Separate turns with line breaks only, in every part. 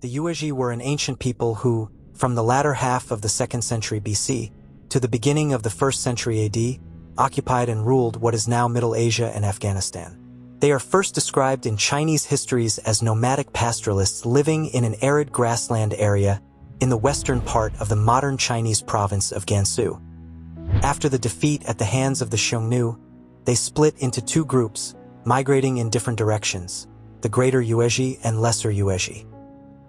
The Yuezhi were an ancient people who, from the latter half of the 2nd century BC to the beginning of the 1st century AD, occupied and ruled what is now Middle Asia and Afghanistan. They are first described in Chinese histories as nomadic pastoralists living in an arid grassland area in the western part of the modern Chinese province of Gansu. After the defeat at the hands of the Xiongnu, they split into two groups, migrating in different directions, the Greater Yuezhi and Lesser Yuezhi.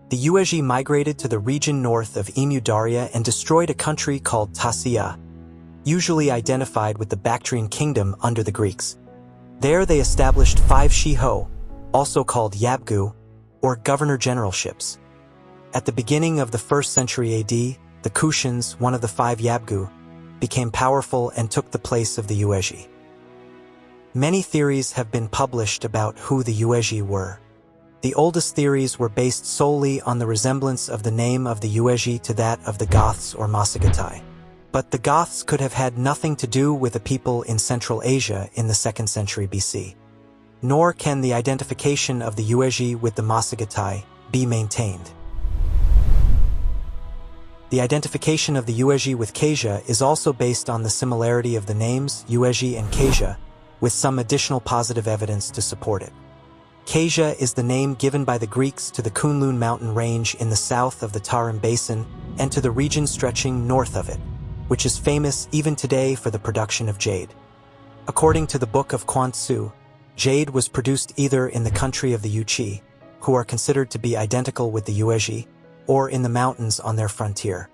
The Yuezhi migrated to the region north of Emu Daria and destroyed a country called Casia, usually identified with the Bactrian kingdom under the Greeks. There they established 5 shiho, also called yabgu, or governor-generalships. At the beginning of the 1st century AD, the Kushans, one of the 5 yabgu, became powerful and took the place of the Yuezhi. Many theories have been published about who the Yuezhi were. The oldest theories were based solely on the resemblance of the name of the Yuezhi to that of the Goths or Masagetai. But the Goths could have had nothing to do with a people in Central Asia in the 2nd century BC. Nor can the identification of the Yuezhi with the Masagetai be maintained. The identification of the Yuezhi with Casia is also based on the similarity of the names Yuezhi and Casia, with some additional positive evidence to support it. Casia is the name given by the Greeks to the Kunlun mountain range in the south of the Tarim Basin and to the region stretching north of it, which is famous even today for the production of jade. According to the Book of Quantsu, jade was produced either in the country of the Yueh-chih, who are considered to be identical with the Yuezhi, or in the mountains on their frontier.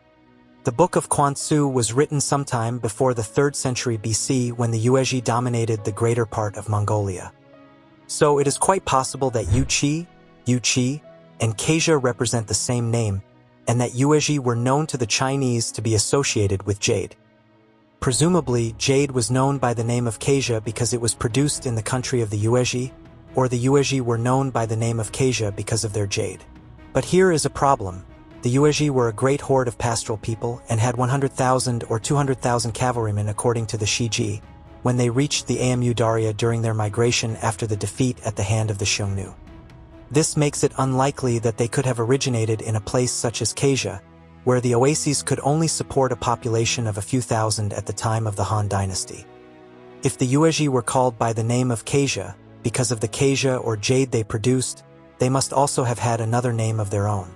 The Book of Quantsu was written sometime before the 3rd century BC when the Yuezhi dominated the greater part of Mongolia. So it is quite possible that Yueh-chih, and Casia represent the same name, and that Yuezhi were known to the Chinese to be associated with jade. Presumably, jade was known by the name of Casia because it was produced in the country of the Yuezhi, or the Yuezhi were known by the name of Casia because of their jade. But here is a problem. The Yuezhi were a great horde of pastoral people and had 100,000 or 200,000 cavalrymen according to the Shiji, when they reached the Amu Darya during their migration after the defeat at the hand of the Xiongnu. This makes it unlikely that they could have originated in a place such as Casia, where the oases could only support a population of a few thousand at the time of the Han dynasty. If the Yuezhi were called by the name of Casia because of the Casia or jade they produced, they must also have had another name of their own.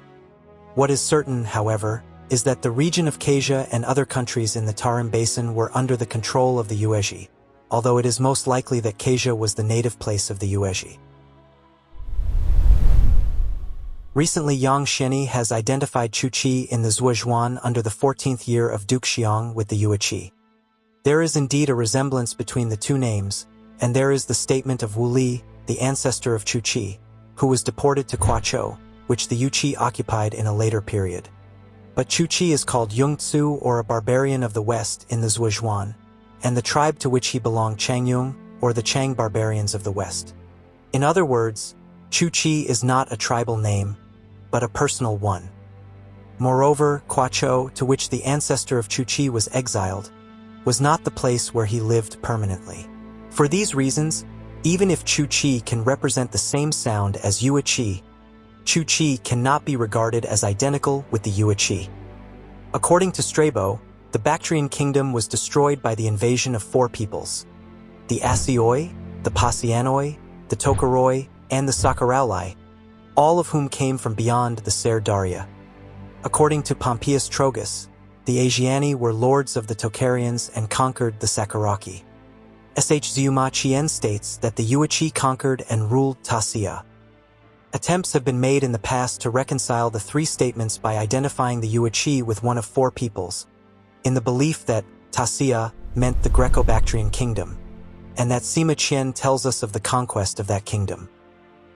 What is certain, however, is that the region of Casia and other countries in the Tarim Basin were under the control of the Yuezhi, although it is most likely that Casia was the native place of the Yuezhi. Recently, Yang Xianyi has identified Chu-chi in the Zhuozhuan under the 14th year of Duke Xiong with the Yueh-chih. There is indeed a resemblance between the two names, and there is the statement of Wu Li, the ancestor of Chu-chi, who was deported to Kuachou, which the Yueh-chih occupied in a later period. But Chu-chi is called Yongtsu, or a barbarian of the west, in the Zhuozhuan, and the tribe to which he belonged Changyung, or the Chang barbarians of the west. In other words, Chu-chi is not a tribal name, but a personal one. Moreover, Kuachou, to which the ancestor of Chu-chi was exiled, was not the place where he lived permanently. For these reasons, even if Chu-chi can represent the same sound as Yueh-chih, Chu-chi cannot be regarded as identical with the Yueh-chih. According to Strabo, the Bactrian kingdom was destroyed by the invasion of 4 peoples: the Asioi, the Pasianoi, the Tokaroi, and the Sakarauli, all of whom came from beyond the Ser Daria. According to Pompeius Trogus, the Asiani were lords of the Tokarians and conquered the Sakaraki. Shzuma Chien states that the Yueh-chih conquered and ruled Casia. Attempts have been made in the past to reconcile the 3 statements by identifying the Yueh-chih with one of 4 peoples, in the belief that Casia meant the Greco-Bactrian kingdom, and that Sima Qian tells us of the conquest of that kingdom.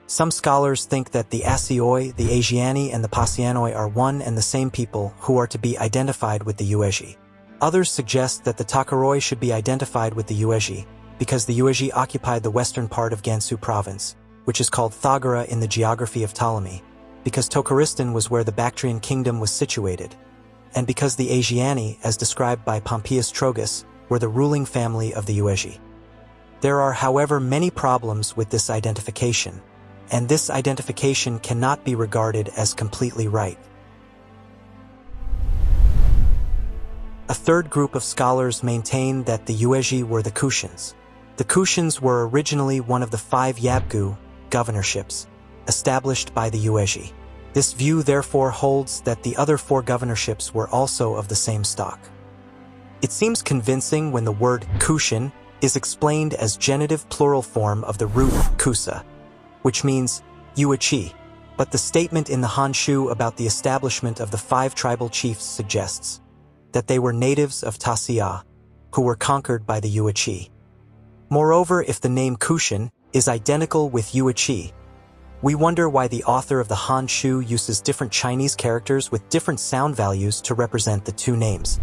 Some scholars think that the Asioi, the Asiani, and the Pasianoi are one and the same people who are to be identified with the Yuezhi. Others suggest that the Tokaroi should be identified with the Yuezhi, because the Yuezhi occupied the western part of Gansu province, which is called Thagara in the geography of Ptolemy, because Tokaristan was where the Bactrian kingdom was situated, and because the Asiani, as described by Pompeius Trogus, were the ruling family of the Yuezhi. There are, however, many problems with this identification, and this identification cannot be regarded as completely right. A third group of scholars maintain that the Yuezhi were the Kushans. The Kushans were originally one of the 5 Yabgu governorships established by the Yuezhi. This view therefore holds that the other 4 governorships were also of the same stock. It seems convincing when the word Kushan is explained as genitive plural form of the root kusa, which means Yueh-chih, but the statement in the Hanshu about the establishment of the 5 tribal chiefs suggests that they were natives of Casia, who were conquered by the Yueh-chih. Moreover, if the name Kushan is identical with Yueh-chih, we wonder why the author of the Hanshu uses different Chinese characters with different sound values to represent the 2 names.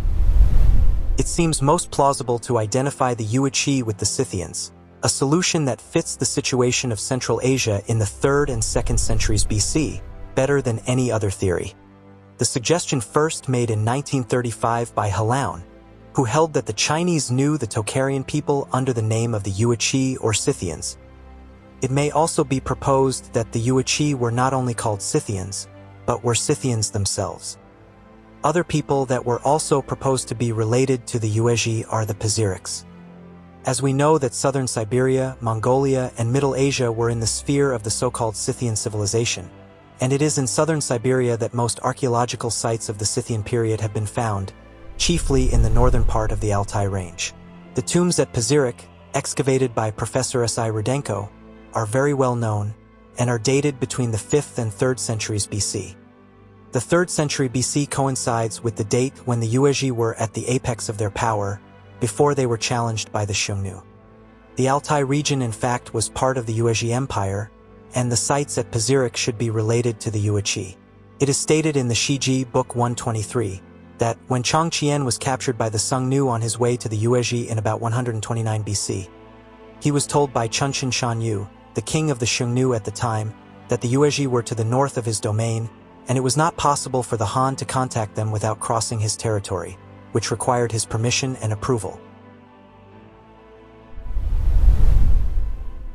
It seems most plausible to identify the Yueh-chih with the Scythians, a solution that fits the situation of Central Asia in the 3rd and 2nd centuries BC better than any other theory. The suggestion first made in 1935 by Halaun, who held that the Chinese knew the Tocharian people under the name of the Yueh-chih or Scythians. It may also be proposed that the Yueh-chih were not only called Scythians, but were Scythians themselves. Other people that were also proposed to be related to the Yuezhi are the Pazyryks. As we know that southern Siberia, Mongolia, and Middle Asia were in the sphere of the so-called Scythian civilization, and it is in southern Siberia that most archaeological sites of the Scythian period have been found, chiefly in the northern part of the Altai range. The tombs at Pazyryk, excavated by Professor S.I. Rudenko, are very well known and are dated between the 5th and 3rd centuries BC. The 3rd century BC coincides with the date when the Yuezhi were at the apex of their power, before they were challenged by the Xiongnu. The Altai region in fact was part of the Yuezhi Empire, and the sites at Pazyryk should be related to the Yueh-chih. It is stated in the Shiji Book 123 that when Chongqian was captured by the Xiongnu on his way to the Yuezhi in about 129 BC, he was told by Chunshin Shanyu, the king of the Xiongnu at the time, that the Yuezhi were to the north of his domain, and it was not possible for the Han to contact them without crossing his territory, which required his permission and approval.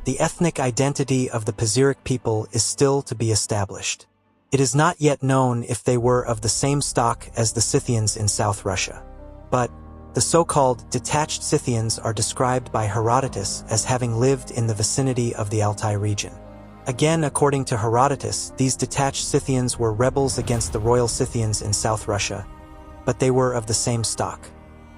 The ethnic identity of the Pazyryk people is still to be established. It is not yet known if they were of the same stock as the Scythians in South Russia, but the so-called detached Scythians are described by Herodotus as having lived in the vicinity of the Altai region. Again, according to Herodotus, these detached Scythians were rebels against the royal Scythians in South Russia, but they were of the same stock.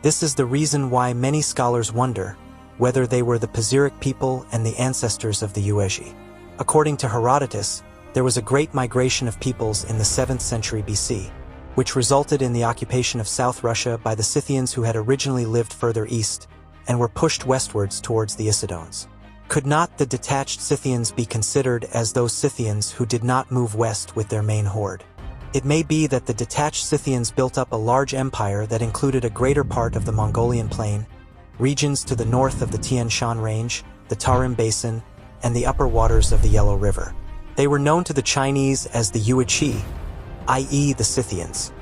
This is the reason why many scholars wonder whether they were the Pazyryk people and the ancestors of the Yuezhi. According to Herodotus, there was a great migration of peoples in the 7th century BC, which resulted in the occupation of South Russia by the Scythians who had originally lived further east and were pushed westwards towards the Isidones. Could not the detached Scythians be considered as those Scythians who did not move west with their main horde? It may be that the detached Scythians built up a large empire that included a greater part of the Mongolian plain, regions to the north of the Tian Shan Range, the Tarim Basin, and the upper waters of the Yellow River. They were known to the Chinese as the Yueh-chih, i.e. the Scythians.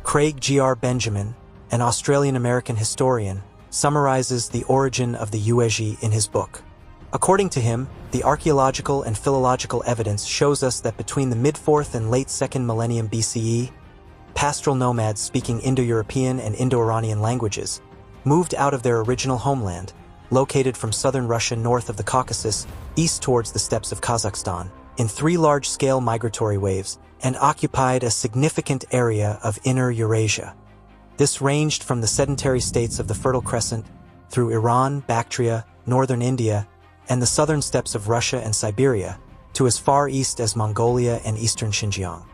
Craig G.R. Benjamin, an Australian-American historian, summarizes the origin of the Yuezhi in his book. According to him, the archaeological and philological evidence shows us that between the mid-4th and late 2nd millennium BCE, pastoral nomads speaking Indo-European and Indo-Iranian languages moved out of their original homeland, located from southern Russia north of the Caucasus, east towards the steppes of Kazakhstan, in 3 large-scale migratory waves, and occupied a significant area of Inner Eurasia. This ranged from the sedentary states of the Fertile Crescent through Iran, Bactria, northern India, and the southern steppes of Russia and Siberia, to as far east as Mongolia and eastern Xinjiang.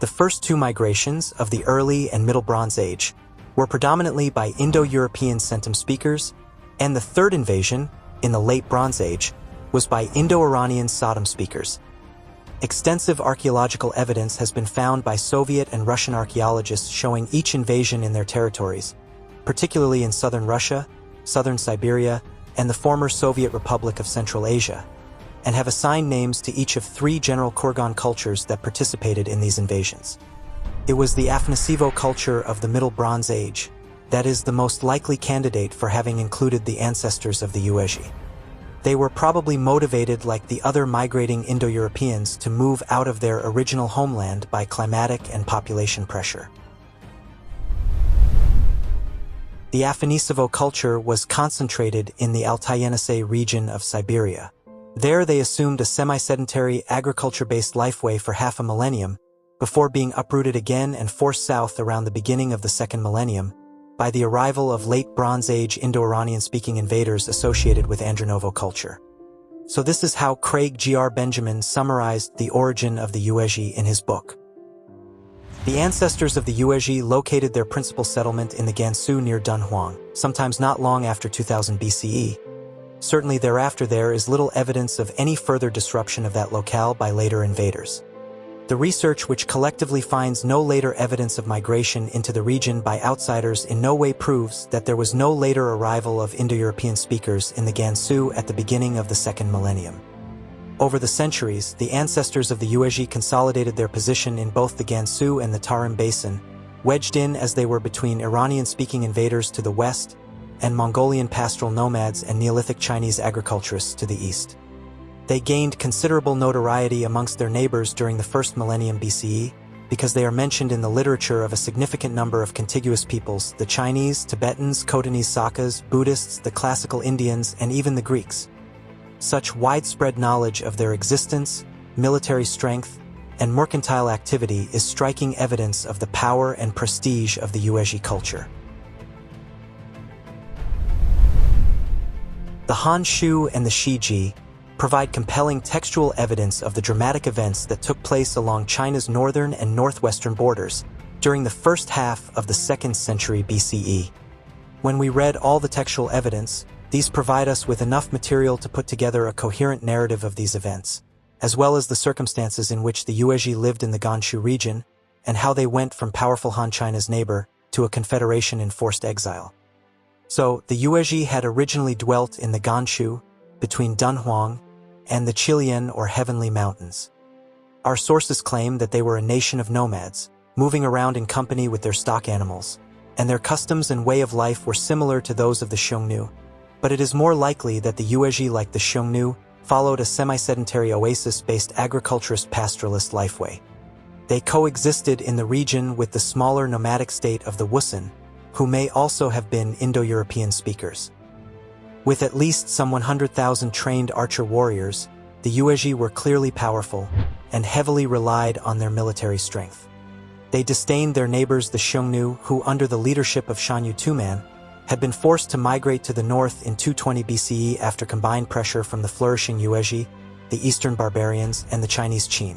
The first 2 migrations of the early and Middle Bronze Age were predominantly by Indo-European centum speakers, and the third invasion, in the late Bronze Age, was by Indo-Iranian Sodom speakers. Extensive archaeological evidence has been found by Soviet and Russian archaeologists showing each invasion in their territories, particularly in southern Russia, southern Siberia, and the former Soviet Republic of Central Asia, and have assigned names to each of 3 general Kurgan cultures that participated in these invasions. It was the Afanasievo culture of the Middle Bronze Age, that is the most likely candidate for having included the ancestors of the Yuezhi. They were probably motivated like the other migrating Indo-Europeans to move out of their original homeland by climatic and population pressure. The Afanasievo culture was concentrated in the Altai region of Siberia. There they assumed a semi-sedentary agriculture-based lifeway for half a millennium, before being uprooted again and forced south around the beginning of the second millennium, by the arrival of late Bronze Age Indo-Iranian-speaking invaders associated with Afanasievo culture. So this is how Craig G.R. Benjamin summarized the origin of the Yuezhi in his book. The ancestors of the Yuezhi located their principal settlement in the Ganshu near Dunhuang, sometimes not long after 2000 BCE. Certainly thereafter there is little evidence of any further disruption of that locale by later invaders. The research, which collectively finds no later evidence of migration into the region by outsiders, in no way proves that there was no later arrival of Indo-European speakers in the Ganshu at the beginning of the second millennium. Over the centuries, the ancestors of the Yuezhi consolidated their position in both the Ganshu and the Tarim Basin, wedged in as they were between Iranian-speaking invaders to the west and Mongolian pastoral nomads and Neolithic Chinese agriculturists to the east. They gained considerable notoriety amongst their neighbors during the first millennium BCE because they are mentioned in the literature of a significant number of contiguous peoples: the Chinese, Tibetans, Khotanese Sakas, Buddhists, the classical Indians, and even the Greeks. Such widespread knowledge of their existence, military strength, and mercantile activity is striking evidence of the power and prestige of the Yuezhi culture. The Han Shu and the Shiji provide compelling textual evidence of the dramatic events that took place along China's northern and northwestern borders during the first half of the 2nd century BCE. When we read all the textual evidence, these provide us with enough material to put together a coherent narrative of these events, as well as the circumstances in which the Yuezhi lived in the Ganshu region and how they went from powerful Han China's neighbor to a confederation in forced exile. So, the Yuezhi had originally dwelt in the Ganshu, between Dunhuang and the Qilian or Heavenly Mountains. Our sources claim that they were a nation of nomads, moving around in company with their stock animals, and their customs and way of life were similar to those of the Xiongnu, but it is more likely that the Yuezhi, like the Xiongnu, followed a semi-sedentary oasis-based agriculturist pastoralist lifeway. They coexisted in the region with the smaller nomadic state of the Wusun, who may also have been Indo-European speakers. With at least some 100,000 trained archer warriors, the Yuezhi were clearly powerful and heavily relied on their military strength. They disdained their neighbors the Xiongnu, who under the leadership of Xiongnu Tuman, had been forced to migrate to the north in 220 BCE after combined pressure from the flourishing Yuezhi, the Eastern barbarians, and the Chinese Qin.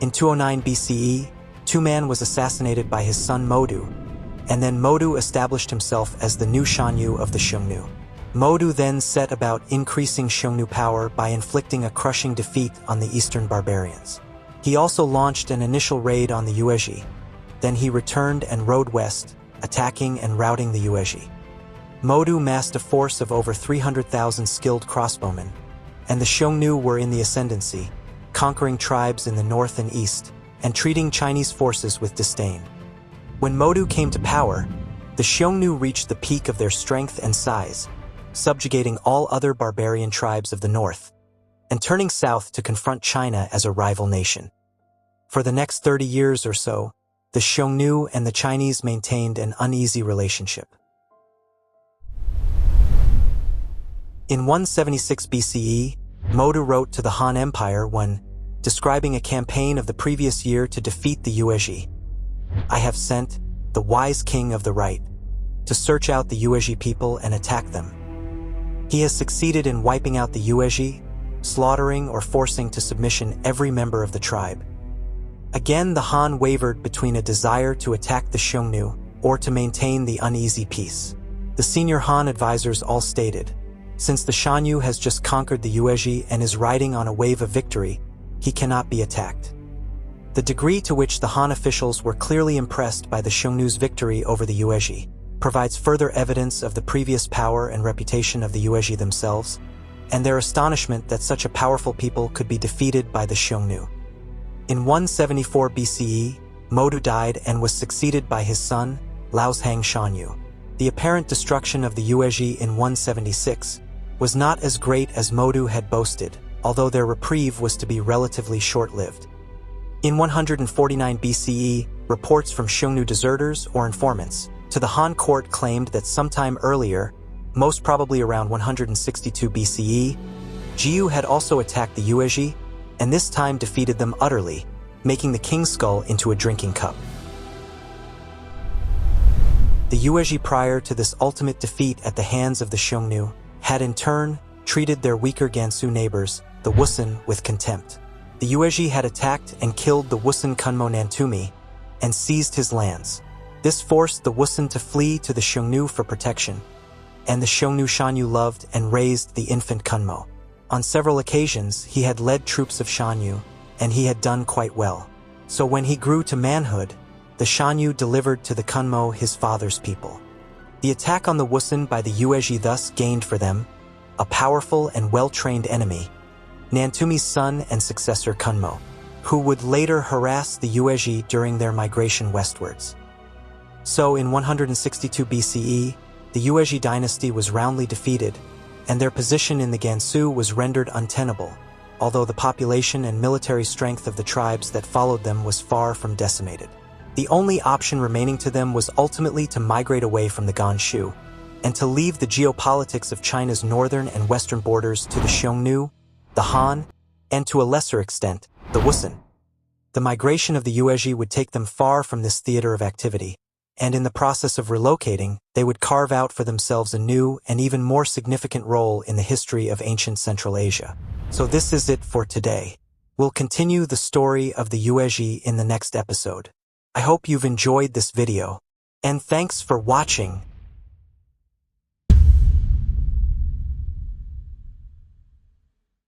In 209 BCE, Tuman was assassinated by his son Modu, and then Modu established himself as the new Xiongnu of the Xiongnu. Modu then set about increasing Xiongnu power by inflicting a crushing defeat on the Eastern barbarians. He also launched an initial raid on the Yuezhi. Then he returned and rode west, attacking and routing the Yuezhi. Modu massed a force of over 300,000 skilled crossbowmen, and the Xiongnu were in the ascendancy, conquering tribes in the north and east, and treating Chinese forces with disdain. When Modu came to power, the Xiongnu reached the peak of their strength and size, subjugating all other barbarian tribes of the north, and turning south to confront China as a rival nation. For the next 30 years or so, the Xiongnu and the Chinese maintained an uneasy relationship. In 176 BCE, Modu wrote to the Han Empire when, describing a campaign of the previous year to defeat the Yuezhi, "I have sent the wise king of the right to search out the Yuezhi people and attack them. He has succeeded in wiping out the Yuezhi, slaughtering or forcing to submission every member of the tribe." Again, the Han wavered between a desire to attack the Xiongnu or to maintain the uneasy peace. The senior Han advisors all stated, since the Xiongnu has just conquered the Yuezhi and is riding on a wave of victory, he cannot be attacked. The degree to which the Han officials were clearly impressed by the Xiongnu's victory over the Yuezhi provides further evidence of the previous power and reputation of the Yuezhi themselves, and their astonishment that such a powerful people could be defeated by the Xiongnu. In 174 BCE, Modu died and was succeeded by his son, Laoshang Xiongnu. The apparent destruction of the Yuezhi in 176 was not as great as Modu had boasted, although their reprieve was to be relatively short-lived. In 149 BCE, reports from Xiongnu deserters or informants to the Han court claimed that sometime earlier, most probably around 162 BCE, Jiyu had also attacked the Yuezhi, and this time defeated them utterly, making the king's skull into a drinking cup. The Yuezhi prior to this ultimate defeat at the hands of the Xiongnu had in turn treated their weaker Ganshu neighbors, the Wusun, with contempt. The Yuezhi had attacked and killed the Wusun Kunmo Nantumi and seized his lands. This forced the Wusun to flee to the Xiongnu for protection, and the Xiongnu Shanyu loved and raised the infant Kunmo. On several occasions, he had led troops of Shanyu, and he had done quite well. So when he grew to manhood, the Shanyu delivered to the Kunmo his father's people. The attack on the Wusun by the Yuezhi thus gained for them a powerful and well-trained enemy, Nantumi's son and successor Kunmo, who would later harass the Yuezhi during their migration westwards. So in 162 BCE, the Yuezhi dynasty was roundly defeated, and their position in the Ganshu was rendered untenable, although the population and military strength of the tribes that followed them was far from decimated. The only option remaining to them was ultimately to migrate away from the Ganshu, and to leave the geopolitics of China's northern and western borders to the Xiongnu, the Han, and to a lesser extent, the Wusun. The migration of the Yuezhi would take them far from this theater of activity, and in the process of relocating, they would carve out for themselves a new and even more significant role in the history of ancient Central Asia. So this is it for today. We'll continue the story of the Yuezhi in the next episode. I hope you've enjoyed this video, and thanks for watching.